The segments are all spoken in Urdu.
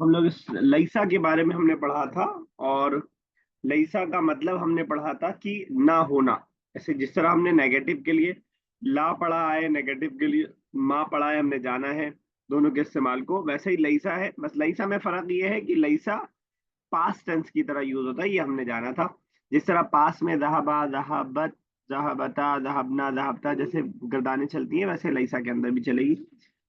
ہم لوگ اس لئیسا کے بارے میں ہم نے پڑھا تھا، اور لئیسا کا مطلب ہم نے پڑھا تھا کہ نہ ہونا. ایسے جس طرح ہم نے نیگیٹو کے لیے لا پڑھا ہے، نیگیٹو کے لیے ما پڑھا ہے، ہم نے جانا ہے دونوں کے استعمال کو، ویسے ہی لئیسا ہے. بس لئیسا میں فرق یہ ہے کہ لئیسا پاسٹ ٹینس کی طرح یوز ہوتا ہے، یہ ہم نے جانا تھا. جس طرح پاس میں ذہبا، ذہبت، ذہبتا، ذہبنا، ذہبتا جیسے گردانیں چلتی ہیں، ویسے لئیسا کے اندر بھی چلے گی.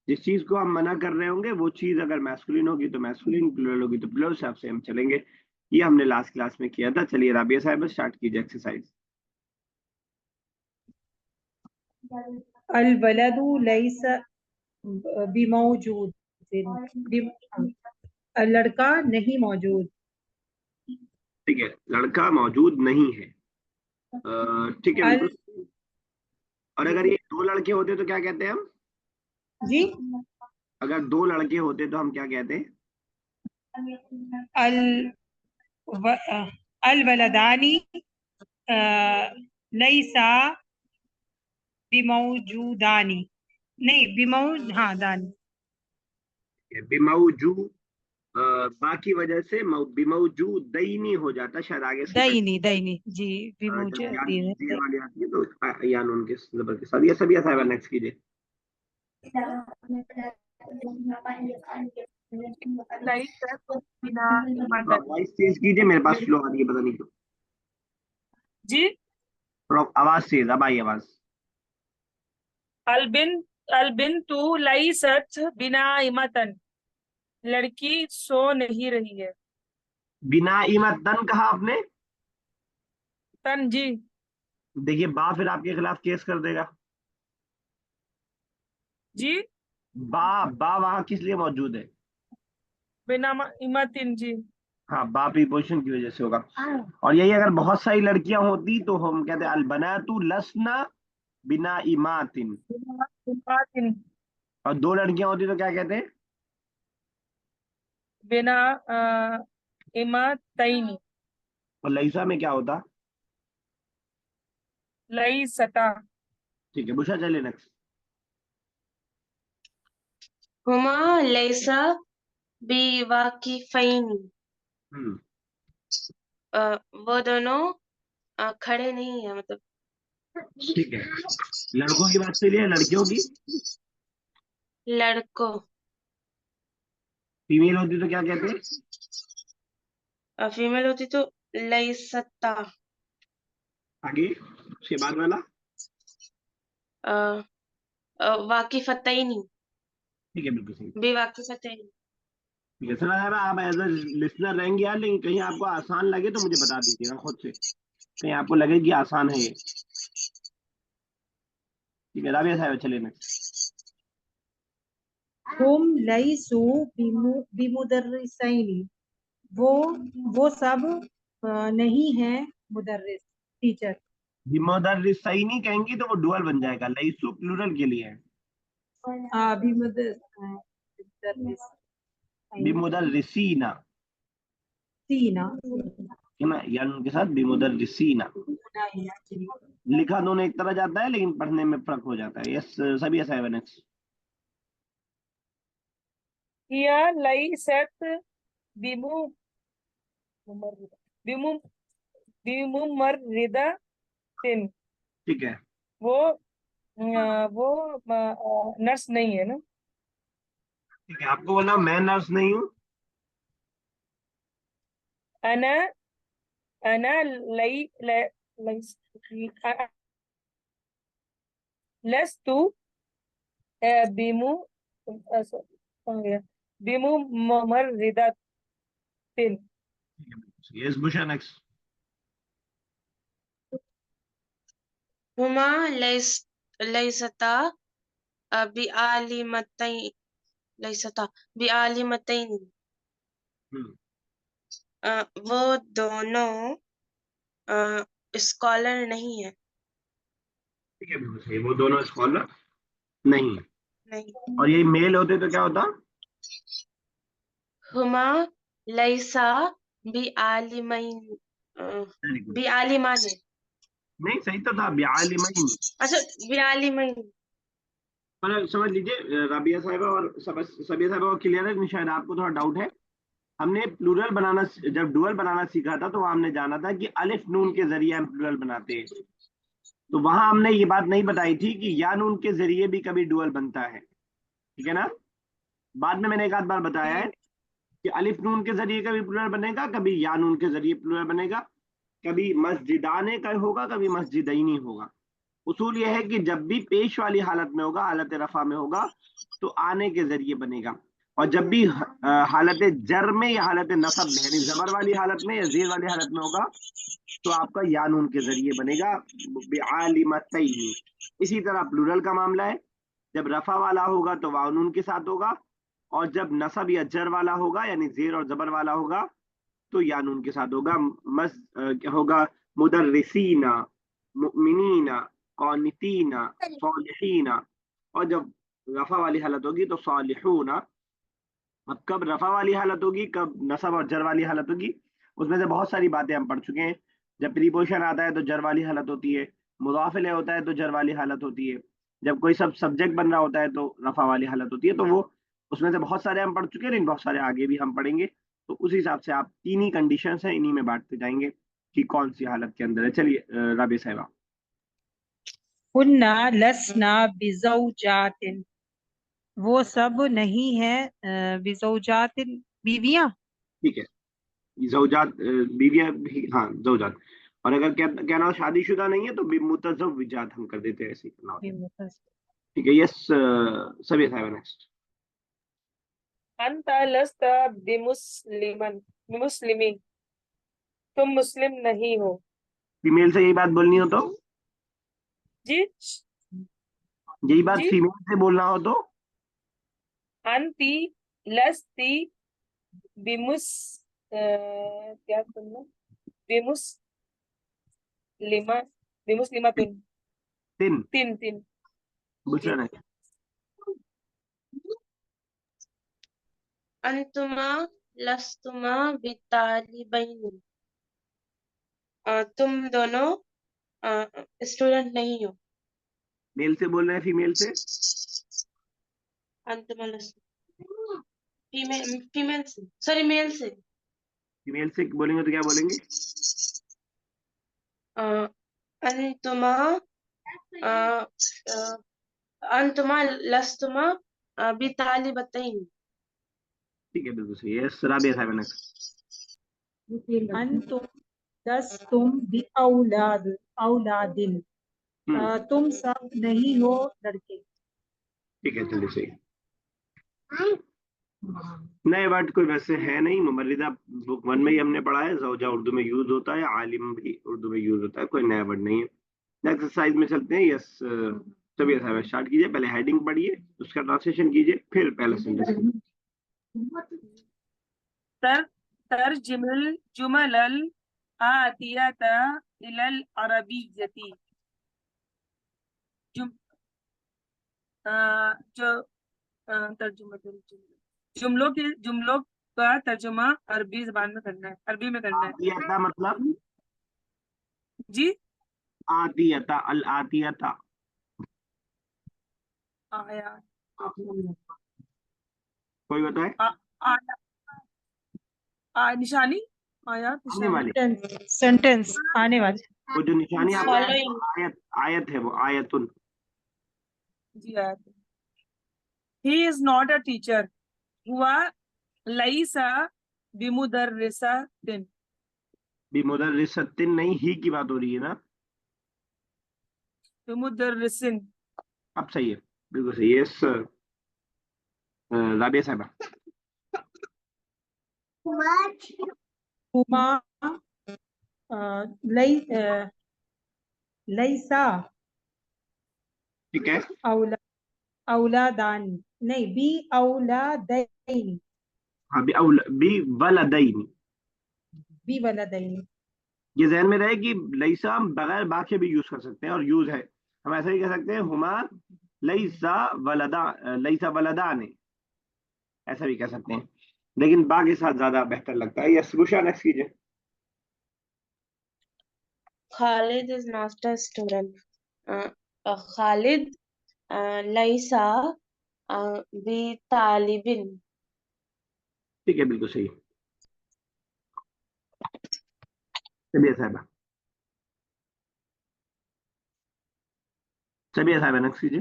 جس چیز کو ہم منع کر رہے ہوں گے وہ چیز اگر میسکولین ہوگی تو میسکولین، پلورل ہوگی تو پلورل، حساب سے ہم چلیں گے. یہ ہم نے لاسٹ کلاس میں کیا تھا. چلیے رابعہ صاحب اسٹارٹ کیجیے ایکسرسائز. الولد لیس بموجود، لڑکا نہیں موجود. ٹھیک ہے، لڑکا موجود نہیں ہے. ٹھیک ہے بالکل. اور اگر یہ دو لڑکے ہوتے تو کیا کہتے ہیں ہم؟ جی، اگر دو لڑکے ہوتے تو ہم کیا کہتے ہیں؟ الولدانی لیسا بموجودانی، نہیں ہاں دانی. بموجود باقی وجہ سے بموجود دینی ہو جاتا شاید آگے سے. دینی جی، جب زیر والی آتی ہے تو یا نون کے زبر کے ساتھ. یہ سب صاحب نیکسٹ کیجیے. وائس تیز کیجیے، میرے پاس سلو آ رہی ہے پتہ نہیں کیوں. جی، آواز تیز، اب آئی آواز. البنت لیست بنائمۃ، لڑکی سو نہیں رہی ہے. بنا ایمتن کہا آپ نے؟ تن جی. دیکھیے با پھر آپ کے خلاف کیس کر دے گا. جی، با وہاں کس لیے موجود ہے؟ بنا امتن جی. ہاں، با پریپوزیشن کی وجہ سے ہوگا. اور یہی اگر بہت ساری لڑکیاں ہوتی تو ہم کہتے ہیں البنات لسنا بنا ایماتن. اور دو لڑکیاں ہوتی تو کیا کہتے ہیں؟ بنا امتین. اور لئیسا میں کیا ہوتا؟ لیستا. ٹھیک ہے بشا، چلے نیکسٹ. ہما لیسا بواقفین، وہ دونوں کھڑے نہیں ہیں. مطلب ٹھیک ہے، لڑکوں کی بات چلیے، لڑکیوں کی. لڑکوں، فیمیل ہوتی تو کیا کہتے ہیں؟ فیمیل ہوتی تو لیستا. آگے اس کے بعد والا. واقفتین، ٹھیک ہے بالکل صحیح. بواقفتین. ٹھیک ہے سر، اگر آپ ایز اے لسنر رہیں گے یار، لیکن کہیں آپ کو آسان لگے تو مجھے بتا دیجیے گا خود سے، کہیں آپ کو لگے کہ آسان ہے یہ. ٹھیک ہے رابعہ صاحب چلے نیکسٹ. ہم لیسو بمدرسین، وہ سب نہیں ہیں مدرس، ٹیچر. بمدرسینی کہیں گی تو وہ ڈوئل بن جائے گا، لیسو پلورل کے لیے ہے. بمدرسینا یا ان کے ساتھ بمدرسینا لکھا دونوں ایک طرح جاتا ہے لیکن پڑھنے میں فرق ہو جاتا ہے. یس سبھی ایسا ہے. نیکسٹ. یا لیست بممرضۃ، ٹھیک ہے، وہ نرس نہیں ہے نا. ٹھیک ہے، آپ کو بولا میں نرس نہیں ہوں. انا لست بممرضۃ. یس بشا نیکسٹ. ہما لیستا بعالمتین، وہ دونوں اسکالر نہیں ہیں. ٹھیک ہے بالکل صحیح، وہ دونوں اسکالر نہیں. نہیں. اور یہ میل ہوتے تو کیا ہوتا؟ ہما لیسا بعالمان. نہیں صحیح تو تھا بعالمین. اچھا بعالمین. سمجھ لیجیے رابعہ صاحبہ اور سبیہ صاحبہ کو کلیئر ہے، شاید آپ کو تھوڑا ڈاؤٹ ہے. ہم نے پلورل بنانا، جب ڈوئل بنانا سیکھا تھا تو وہاں ہم نے جانا تھا کہ الف نون کے ذریعے ہم پلورل بناتے ہیں، تو وہاں ہم نے یہ بات نہیں بتائی تھی کہ یا نون کے ذریعے بھی کبھی ڈوئل بنتا ہے، ٹھیک ہے نا؟ بعد میں نے ایک آدھ بار بتایا ہے کہ الف نون کے ذریعے کبھی پلورل بنے گا، کبھی یا نون کے ذریعے پلورل بنے گا، کبھی مسجدانے کا ہوگا، کبھی مسجدینی ہوگا۔ اصول یہ ہے کہ جب بھی پیش والی حالت میں ہوگا، حالت رفع میں ہوگا، تو آنے کے ذریعے بنے گا، اور جب بھی حالت جر میں یا حالت نصب میں یعنی زبر والی حالت میں یا زیر والی حالت میں ہوگا تو آپ کا یا نون کے ذریعے بنے گا، بعالمتین۔ اسی طرح پلورل کا معاملہ ہے، جب رفع والا ہوگا تو واو نون کے ساتھ ہوگا، اور جب نصب یا جر والا ہوگا یعنی زیر اور زبر والا ہوگا تو یا نون کے ساتھ ہوگا۔ کیا ہوگا؟ مدرسین، مؤمنین، قانتین، صالحین، اور جب رفع والی حالت ہوگی تو صالحون۔ اب کب رفع والی حالت ہوگی، کب نصب اور جر والی حالت ہوگی، اس میں سے بہت ساری باتیں ہم پڑھ چکے ہیں۔ جب پریپوزیشن آتا ہے تو جر والی حالت ہوتی ہے، مضاف الیہ ہوتا ہے تو جر والی حالت ہوتی ہے، جب کوئی سبجیکٹ بن رہا ہوتا ہے تو رفع والی حالت ہوتی ہے۔ تو وہ اس میں سے بہت سارے ہم پڑھ چکے ہیں، لیکن بہت سارے آگے بھی ہم پڑھیں گے، تو اس حساب سے آپ تین ہی کنڈیشنز ہیں، انہی میں بانٹتے جائیں گے کہ کون سی حالت کے اندر ہے۔ چلیے رابعہ صاحبہ۔ کننا لسنا بزوجات، وہ سب نہیں ہے بزوجات بیویاں۔ ٹھیک ہے، زوجات بیویاں بھی، ہاں زوجات، اور اگر کہنا ہو شادی شدہ نہیں ہے تو متزوجات ہم کر دیتے ہیں، ایسے ہی کرنا ہوتا ہے۔ ٹھیک ہے، یس سبھی صاحب نیکسٹ۔ انت لست بمسلمین، تم مسلم نہیں ہو۔ فیمیل سے یہی بات بولنی ہو تو، جی یہی بات جی فیمیل سے بولنا ہو تو انتی لستی بمس کیا کرنا، بمسلمہ، بمسلمتن، تین تین تین جی۔ بشرا نہیں۔ انتما لستما بطالبین، تم دونوں اسٹوڈنٹ نہیں ہو۔ میل سے بول رہے ہیں فیمیل سے؟ انتما لست فیمیل سے، سوری میل سے۔ فیمیل سے بولیں گے تو کیا بولیں گے؟ انتما انتما لستما بطالبتین۔ ٹھیک ہے، بالکل صحیح ہے، یس رابعہ صاحب نیکسٹ۔ انتم لستم باولاد اولادن، تم سب نہیں ہو لڑکے۔ ٹھیک ہے، چلیے صحیح۔ نئے ورڈ کوئی ویسے ہے نہیں، ممرضہ بک 1 میں ہی ہم نے پڑھا ہے، زوجہ اردو میں یوز ہوتا ہے، عالم بھی اردو میں یوز ہوتا ہے، کوئی نیا ورڈ نہیں ہے۔ ایکسرسائز میں چلتے ہیں، یس سبھی صاحب اسٹارٹ کیجئے، پہلے ہیڈنگ پڑھیے، اس کا ٹرانسلیشن کیجئے، پھر پہلا سینٹینس۔ ترجم الجمل الآتیۃ الی العربیۃ، جملوں کا ترجمہ عربی زبان میں کرنا ہے، عربی میں کرنا ہے۔ آتیتا مطلب جی آتیتا، الآتیتا آیا کوئی بتائے؟ نشانی، آیات آنے والی، سینٹینس آنے والے۔ وہ جو نشانی آپ نے Following. آیت، آیت ہے وہ آیتن۔ جی آیات۔ ہی از ناٹ اے ٹیچر، ہوا لیس بمدرسۃ، بمدرستن نہیں، ہی کی بات ہو رہی ہے نا، بمدرسن۔ اب صحیح ہے، بالکل صحیح ہے، یس رابعہ صاحبہ۔ ہما لیسا ٹھیک ہے، اولادان، نہیں بی اولادین، ہاں بی ولدین، بی ولدین۔ یہ ذہن میں رہے کہ لیسا ہم بغیر با کے بھی یوز کر سکتے ہیں، اور یوز ہے، ہم ایسا ہی کہہ سکتے ہیں ہما لیسا ولدا، لیسا ولدان، ایسا بھی کہہ سکتے ہیں، لیکن با کے ساتھ زیادہ بہتر لگتا ہے۔ یس بشرا نیکسٹ کیجیے۔ Khalid is not a student. Khalid laysa بطالب۔ ٹھیک ہے، بالکل صحیح۔ سبیہ صاحبہ نیکسٹ کیجیے.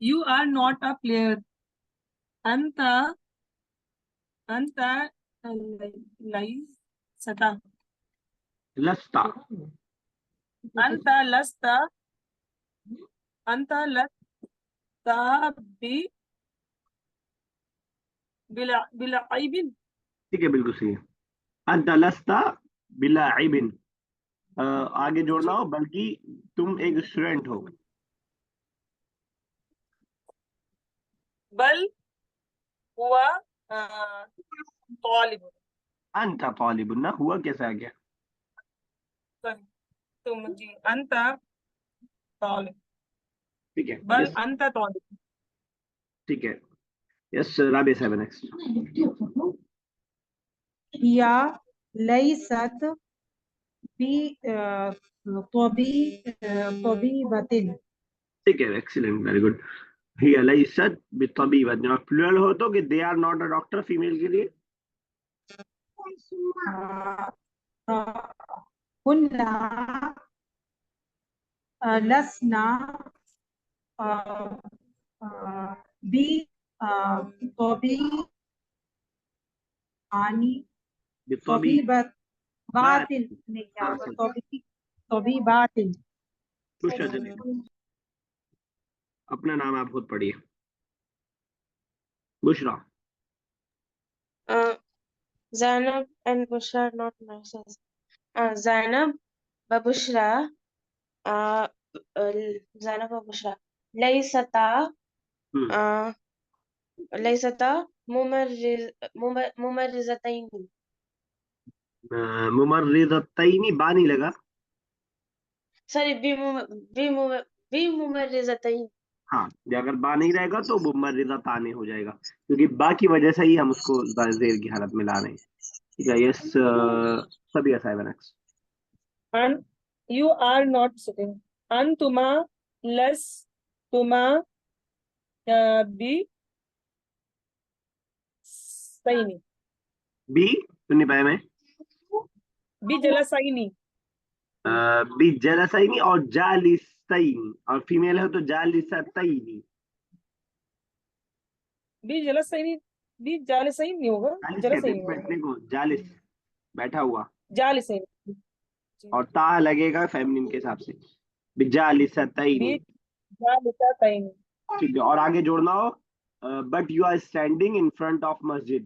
You are not a player. Anta laysata. لستا. Anta lasta bi bil'aibin. ٹھیک ہے بالکل صحیح ہے. انت لستا بلاعب. آگے جوڑنا ہو بلکہ تم ایک اسٹوڈنٹ ہو. بل ہوا طالب. انت طالب نہ ہوا کیسا آ گیا؟ تم جی انت طالب ٹھیک ہے بل yes. انت طالب. ٹھیک ہے یس. رابعہ صاحبہ نیکسٹ. یا لیست بطبیبۃ. ٹھیک ہے ایکسیلنٹ ویری گڈ. ہی لیست بطبیبہ. جب پلورل ہو تو کہ they are not a doctor female کے لیے ہنّا لسنا بی طبیبت باطل. نہیں کیا ہوگا؟ طبیبات. بشرا چلیے اپنا نام آپ خود پڑھیے. بشرا. Zainab and Bushra are not nurses. Zainab و Bushra Zainab و Bushra ليستا ليستا ممرضتين. ممرضتین با نہیں لگا. سوری بممرضتين. ہاں اگر با نہیں رہے گا تو ممرضہ تانے ہو جائے گا کیونکہ با کی وجہ سے ہی ہم اس کو زیر کی حالت میں لا رہے ہیں. ٹھیک ہے یس. سبیہ صاحبہ next. And you are not sitting. Antuma lastuma bi saini. بی سننے پایا میں. Bi jalasaini. بی جلسینی اور جالسینی اور فیمیل ہے تو جالستینی. Bi jalasaini. Bi jalasaini نہیں ہوگا. جالس کہتے جلساini ہیں ہوگا. بیٹھنے کو. جالس بیٹھا ہوا. جالسین. اور تا لگے گا فیمنن کے حساب سے. بجالستینی. Bi jalasaini. ٹھیک ہے اور آگے جوڑنا ہو but you are standing in front of مسجد.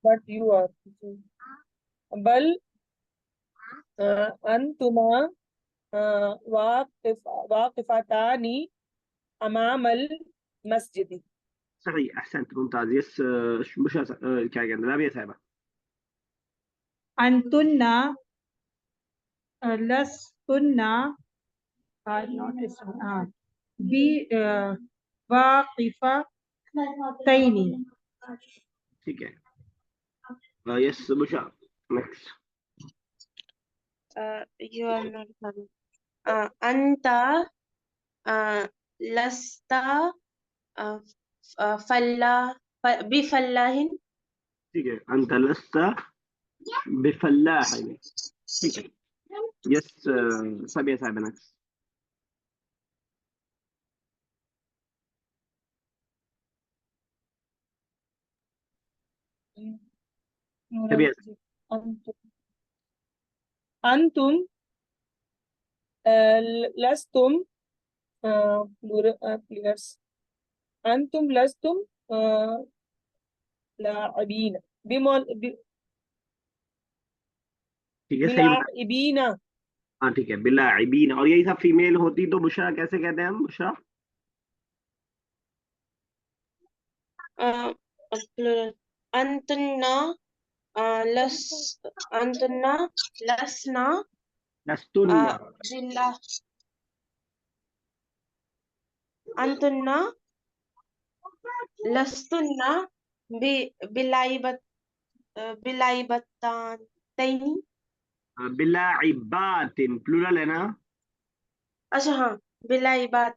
But you are. بل انتما واقفتانی امام المسجد. صحیح احسنت ممتاز. یس. کیا کہتے ہیں رابعہ صاحبہ. انتن لستن بواقفتین. ٹھیک ہے یس. بشا next. You are not coming. Anta lasta بفلاح. ٹھیک ہے انت لست بفلاح. ٹھیک ہے یس. سبیہ صاحبہ نیکسٹ. سبیہ. انتم لستم players. انتم لستم لاعبین. ٹھیک ہے صحیح بتا. بلاعبین. ہاں ٹھیک ہے بلاعبین. اور یہی سب فیمیل ہوتی تو بشرا کیسے کہتے ہیں ہم. بشرا انتنا لسنا لستن. انتنا لستنا بلاعبتين. بلاعبات پلورل ہے نا. اچھا ہاں بلاعبات.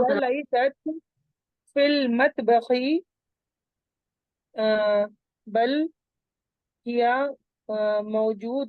وليست في المطبخ بل هي موجود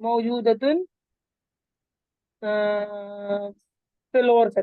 موجودة في الغرفة.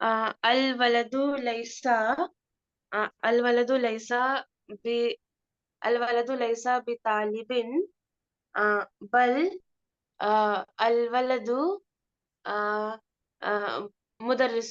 الولد ليس الولد ليس ب الولد ليس بطالب بل الولد مدرس.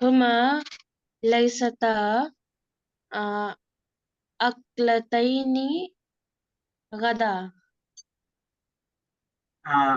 هما ليستا أكلتين غدا.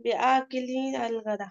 بآكلين الغداء.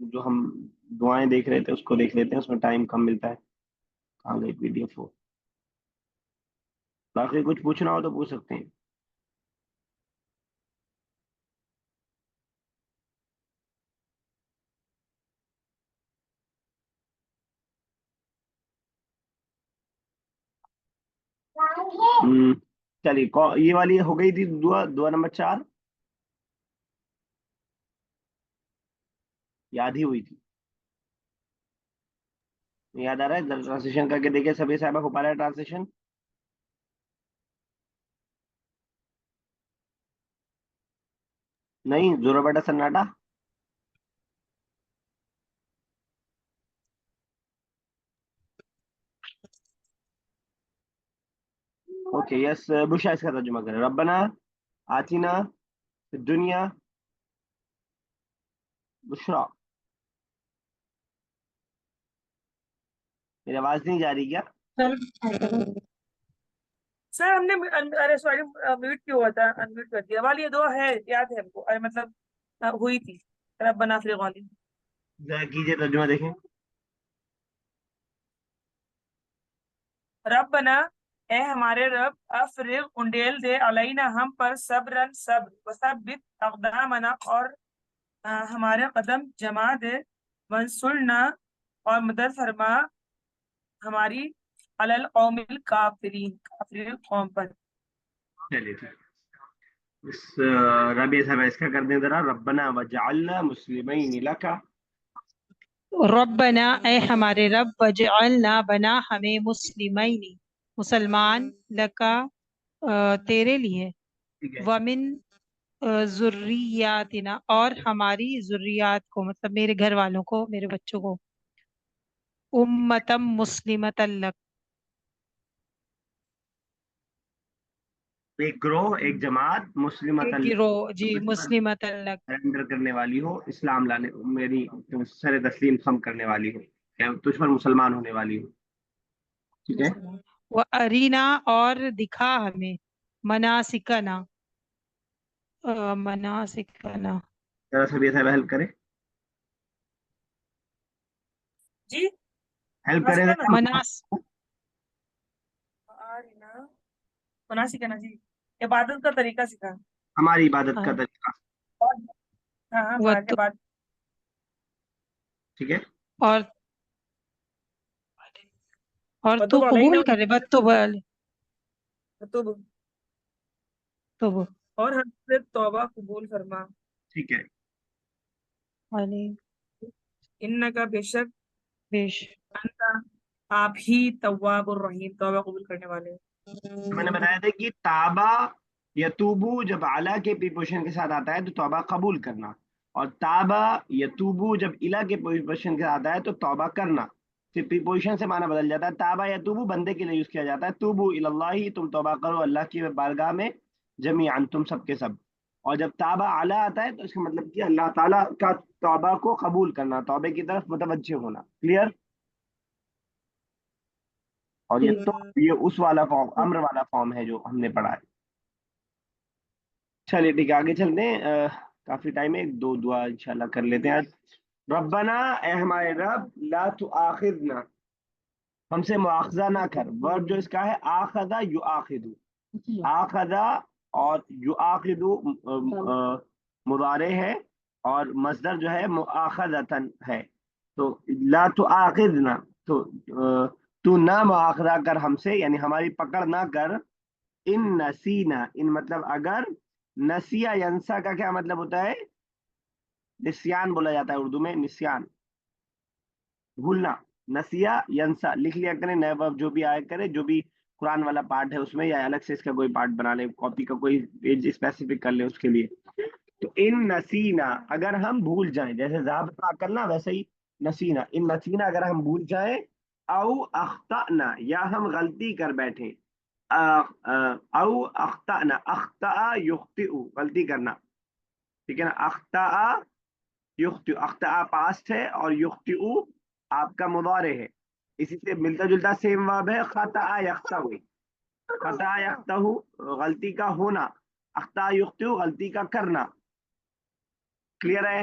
جو ہم دعائیں دیکھ رہے تھے اس کو دیکھ لیتے ہیں, اس میں ٹائم کم ملتا ہے. کہاں گئی PDF وہ؟ باقی کچھ پوچھنا ہو تو پوچھ سکتے ہیں. چلیے, یہ والی ہو گئی تھی دعا, دعا نمبر 4 یاد ہی ہوئی تھی. یاد آ رہا ہے؟ ٹرانسلیشن کر کے دیکھیں سبھی صاحبہ, ہو پا رہا ہے ٹرانسلیشن؟ نہیں, زورا بیٹا سناٹا. اوکے یس, بشا اس کا ترجمہ کریں. ربنا آتینا فی الدنیا بشرا. میری آواز نہیں جا رہی کیا؟ سر ہم نے ارے سوری میوٹ کیا ہوا تھا, انمیوٹ کر دیا. والی یہ دعا ہے, یاد ہے ہم کو, ارے مطلب ہوئی تھی. ربنا افرغ علینا. ذرا کیجیے ترجمہ دیکھیں. ربنا اے ہمارے رب, افرغ انڈیل دے, علینا ہم پر, صبرن صبر, وثبت اقدامنا اور ہمارے قدم جما دے, وانصرنا اور مدد فرما ہماری, علی القوم الکافرین, کافر قوم پر. چلیے ٹھیک. اس ربیع صاحب اس کا کر دیں ذرا. ربنا وجعلنا مسلمین لک. ربنا اے ہمارے رب, وجعلنا بنا ہمیں, مسلمین مسلمان, لکا تیرے لیے, ٹھیک ہے, ومن ذریاتنا اور ہماری ذریات کو, مطلب میرے گھر والوں کو, میرے بچوں کو, امتم مسلمت لک, ایک گروہ, ایک جماعت, مسلمت ایک گروہ, جی مسلمت لک, سرنڈر کرنے والی ہو, اسلام لانے, میری سر تسلیم خم کرنے والی ہو, یا تجھ پر مسلمان ہونے والی ہو. ٹھیک ہے. وہ ارینا اور دکھا ہمیں, مناسکنا, مناسکنا, ذرا سب یہ صاحب ہیلپ کرے, جی ہیلپ کریں ذرا. مناسب ہے نا جی, عبادت کا طریقہ سکھا. ہماری عبادت کا طریقہ. ہاں ہاں, کے بعد ٹھیک ہے. اور تو وتب قبول علینا کرے, بتوبل وتب, تو اور ہم سے توبہ قبول فرما. ٹھیک ہے. انکا بے شک, بیش, انتا آپ ہی, تواب الرحیم, توبہ قبول کرنے والے. میں نے بتایا تھا کہ تابا یتوبو جب اعلیٰ کے پریپوزیشن کے ساتھ آتا ہے تو توبہ قبول کرنا, اور تابا یتوبو جب الا کے پریپوزیشن کے ساتھ آتا ہے تو توبہ کرنا. پھر پریپوزیشن سے معنی بدل جاتا ہے. تابا یتوبو بندے کے لیے یوز کیا جاتا ہے, توبو اللہ, تم توبہ کرو اللہ کی بارگاہ میں, جمیعاً تم سب کے سب. اور جب تابا اعلیٰ آتا ہے تو اس کا مطلب کہ اللہ تعالیٰ کا توبہ کو قبول کرنا, توبے کی طرف متوجہ ہونا. کلیئر؟ اور یہ تو یہ اس والا فارم, امر والا فارم ہے جو ہم نے پڑھا ہے. چلیے ٹھیک ہے, آگے چلتے ہیں, کافی ٹائم ہے, 2 دعا انشاءاللہ کر لیتے ہیں آج. ربنا اے ہمارے رب, لا تؤاخذنا ہم سے مواخذہ نہ کر. ورب جو اس کا ہے آخذا یؤاخذو, آخذا اور یؤاخذو مضارع ہے, اور مصدر جو ہے مؤاخذتن ہے. تو لا تؤاخذنا, تو نہ مواخذہ کر ہم سے, یعنی ہماری پکڑ نہ کر. ان نسینا, ان مطلب اگر, نسیا ینسا کا کیا مطلب ہوتا ہے؟ نسیان بولا جاتا ہے اردو میں, نسیان, بھولنا. نسیا ینسا لکھ لیا کریں, نئے ورب جو بھی آیا کرے, جو بھی قرآن والا پارٹ ہے اس میں, یا الگ سے اس کا کوئی پارٹ بنا لیں, کاپی کا کوئی پیج اسپیسیفک کر لیں اس کے لیے. تو ان نسینا اگر ہم بھول جائیں, جیسے ذہبنا کرنا ویسے ہی نسینا, ان نسینا اگر ہم بھول جائیں, او اخطأنا یا ہم غلطی کر بیٹھے, او اخطأنا, اخطأ یخطئ غلطی کرنا, ٹھیک ہے نا. اخطأ یخطئ, اخطأ پاسٹ ہے اور یخطئ آپ کا مضارع ہے, اسی سے ملتا جلتا سیم ورب ہے. خطأ یخطئ, خطأ یخطئ غلطی کا ہونا, اخطأ یخطئ غلطی کا کرنا. کلیئر ہے؟